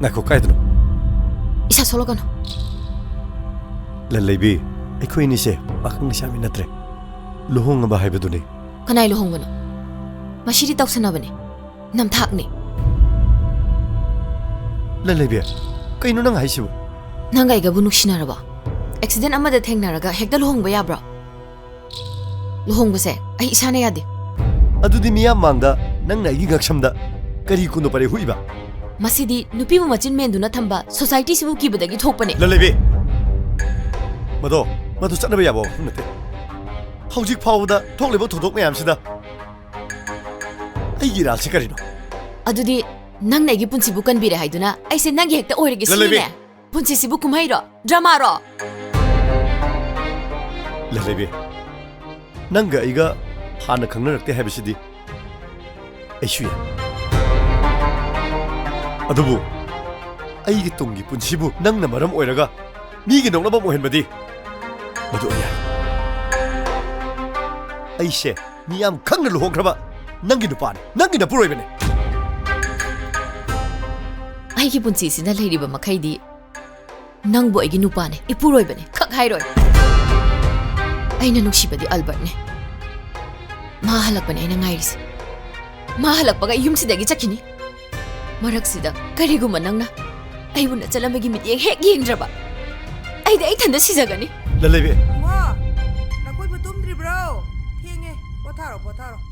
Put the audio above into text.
Ngako kaidno. Isa solo kano. Lalaibi, aikoy ni se, bakang nisami natre. Luhong nga bahay ba dun eh? Kanay luhong gano. Masiri tau sana ba ni? Namthak ni. Lalaibi, kayo nang haisiw. Nangay ga bunuk sinara ba? Accident amada thengnaraga hekta luhong ba yabra? Luhong ba se? Ay isa na yadi. Adudi miyam mangda, nang naigi ngaksamda. Kari kuno pare hui ba? Masidi nupi mo machin menduna thamba society sibu kibadagi thokpane. Lalaibi. Mado chakna ba yabo nate. Hawjik phawda thoklebo thodok mayam sida. Aigi ral sikarino. Adudi nang naigi punsi bukan bire haiduna aise nangi hekta oirege sine. Punsi sibu kumhairo drama ro. Lalaibi. Nanga iga hana khangnarakte habisidi. Aishuya. Adubu. Aigi tungi punsibu nangna maram oiraga migi nonglaba mohenbadi. Madu aya. Aise miyam khangna luhongkraba nangi nupane nangi na puroibane. Aigi punsi sina leiriba makhaidi nangbo aigi nupane ipuroibane khak hairoi. Aina nuksibadi Albert ne. Ma halakpane aina ngairise. Ma halakpaga yumsidagi chakini. Maraksida kariguma nangna aibuna chalamagi mitiyeng hek yengraba. Aida ai thanda sijagani. Lalaibi. Wa, nakoi batumdri bro. Thenge, potharo.